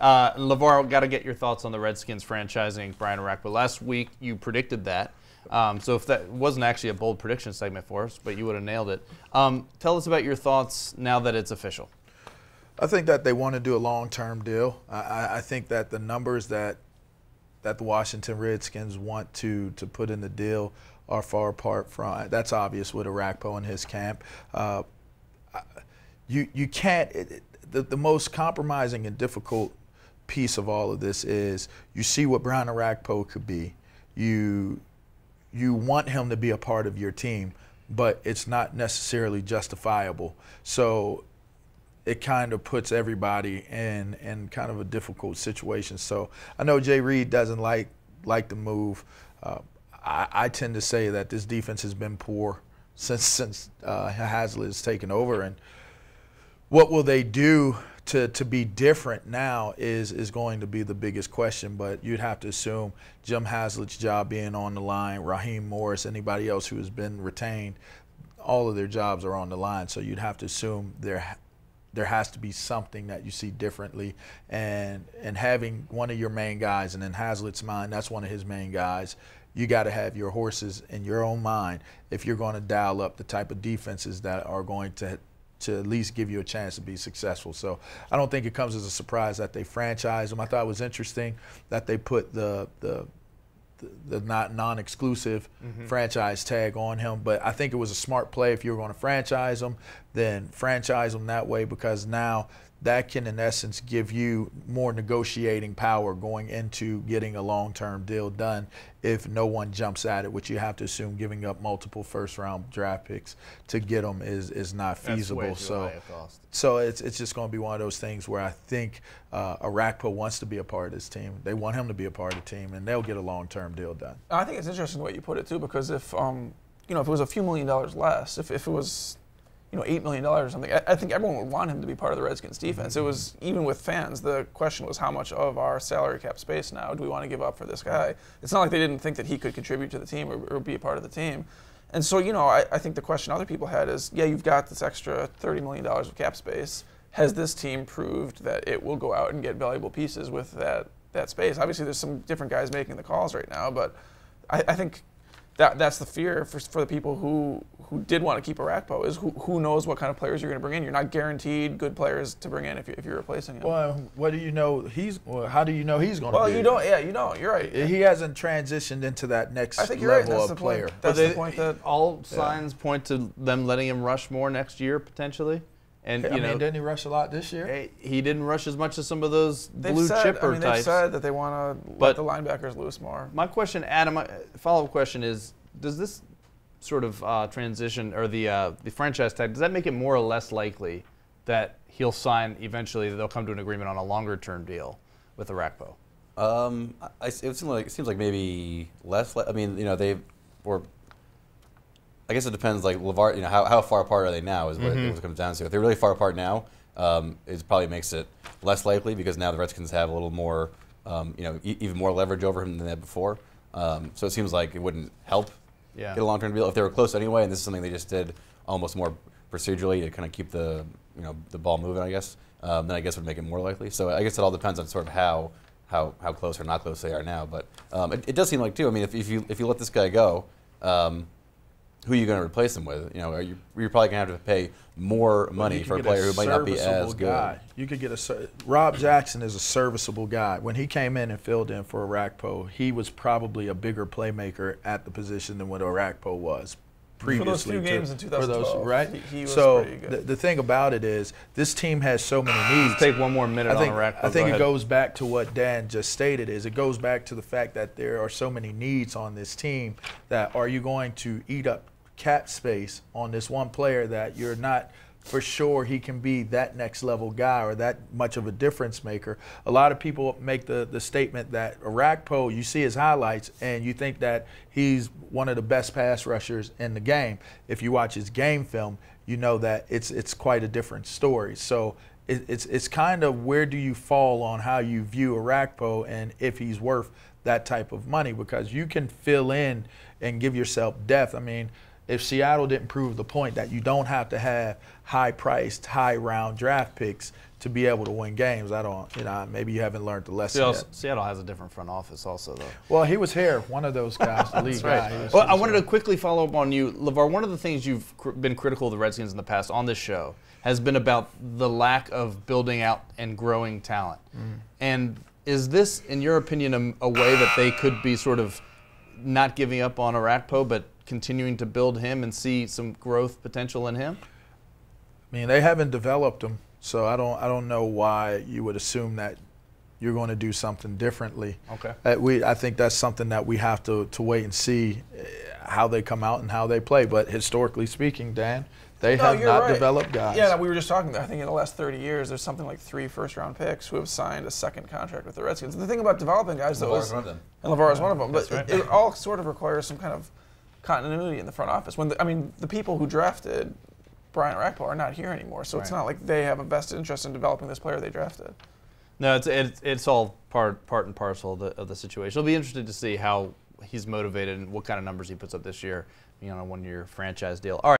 LeVar, got to get your thoughts on the Redskins franchising Brian Orakpo. Last week, you predicted that. So if that wasn't actually a bold prediction segment for us, but you would have nailed it. Tell us about your thoughts now that it's official. I think that they want to do a long-term deal. I think that the numbers that the Washington Redskins want to put in the deal are far apart from. That's obvious with Orakpo and his camp. You can't. The most compromising and difficult piece of all of this is you see what Brian Orakpo could be. You want him to be a part of your team, but it's not necessarily justifiable. So it kind of puts everybody in kind of a difficult situation. So I know Jay Reed doesn't like the move. I tend to say that this defense has been poor since Haslett has taken over, and what will they do to be different now is going to be the biggest question. But you'd have to assume Jim Haslett's job being on the line, Raheem Morris, anybody else who has been retained, all of their jobs are on the line. So you'd have to assume there has to be something that you see differently, and having one of your main guys, and in Haslett's mind, that's one of his main guys. You got to have your horses in your own mind if you're going to dial up the type of defenses that are going to at least give you a chance to be successful. So I don't think it comes as a surprise that they franchise him. I thought it was interesting that they put the non-exclusive franchise tag on him, but I think it was a smart play. If you were going to franchise him, then franchise him that way, because now that can in essence give you more negotiating power going into getting a long-term deal done if no one jumps at it, which you have to assume giving up multiple first-round draft picks to get them is not feasible. That's way too high a cost. So it's just going to be one of those things where I think Orakpo wants to be a part of this team. They want him to be a part of the team, and they'll get a long-term deal done. I think it's interesting the way you put it too, because if if it was a few $1 million less, if it was $8 million or something, I think everyone would want him to be part of the Redskins defense. It was, even with fans, the question was how much of our salary cap space now do we want to give up for this guy? It's not like they didn't think that he could contribute to the team or be a part of the team. And so, I think the question other people had is, yeah, you've got this extra $30 million of cap space. Has this team proved that it will go out and get valuable pieces with that space? Obviously, there's some different guys making the calls right now, but I think that's the fear for the people who did want to keep Orakpo, is who knows what kind of players you're going to bring in. You're not guaranteed good players to bring in if you're replacing him. Well, what do you know how do you know he's going to be? Well, you don't. Yeah, you're right. He hasn't transitioned into that next I think you're right. level That's of the player. Point. That's the point that all signs point to them letting him rush more next year potentially. And I mean, didn't he rush a lot this year? He didn't rush as much as some of those blue chipper types. They've said that they want to let the linebackers loose more. My question, Adam, follow-up question is, does this sort of transition, or the franchise tag, does that make it more or less likely that he'll sign eventually, that they'll come to an agreement on a longer-term deal with Orakpo? It seems like maybe less. I mean, I guess it depends. Like LeVar, how far apart are they now? Is what it comes down to. If they're really far apart now, it probably makes it less likely, because now the Redskins have a little more, even more leverage over him than they had before. So it seems like it wouldn't help get a long-term deal if they were close anyway. And this is something they just did almost more procedurally to kind of keep the ball moving, I guess. Then I guess would make it more likely. So I guess it all depends on sort of how close or not close they are now. But it does seem like too. I mean, if you let this guy go, who are you going to replace him with? You're probably going to have to pay more money for a player who might not be as good. You could get Rob Jackson is a serviceable guy. When he came in and filled in for Orakpo, he was probably a bigger playmaker at the position than what Orakpo was previously. For those few games in 2012, right? He was pretty good. The thing about it is, this team has so many needs. Let's take one more minute on Orakpo. I think it goes back to what Dan just stated. It goes back to the fact that there are so many needs on this team, that are you going to eat up cap space on this one player that you're not for sure he can be that next level guy or that much of a difference maker? A lot of people make the statement that Orakpo, you see his highlights and you think that he's one of the best pass rushers in the game. If you watch his game film, you know that it's quite a different story. So it's kind of, where do you fall on how you view Orakpo and if he's worth that type of money, because you can fill in and give yourself depth. I mean, if Seattle didn't prove the point that you don't have to have high-priced, high-round draft picks to be able to win games, I don't, maybe you haven't learned the lesson yet. Seattle has a different front office also, though. Well, he was here, one of those guys, the lead guy. Well, I wanted to quickly follow up on you, LeVar. One of the things you've been critical of the Redskins in the past on this show has been about the lack of building out and growing talent. And is this, in your opinion, a way that they could be sort of not giving up on Orakpo, but continuing to build him and see some growth potential in him? I mean, they haven't developed him, so I don't know why you would assume that you're going to do something differently. Okay. I think that's something that we have to wait and see how they come out and how they play. But historically speaking, Dan, they have not developed guys. Yeah, we were just talking. I think in the last 30 years, there's something like 3 first-round picks who have signed a second contract with the Redskins. The thing about developing guys, though, is and LeVar is one of them. But it all sort of requires some kind of continuity in the front office. The people who drafted Brian Orakpo are not here anymore, so it's not like they have a vested interest in developing this player they drafted. No, it's all part and parcel of the situation. It'll be interesting to see how he's motivated and what kind of numbers he puts up this year, on a one-year franchise deal. All right.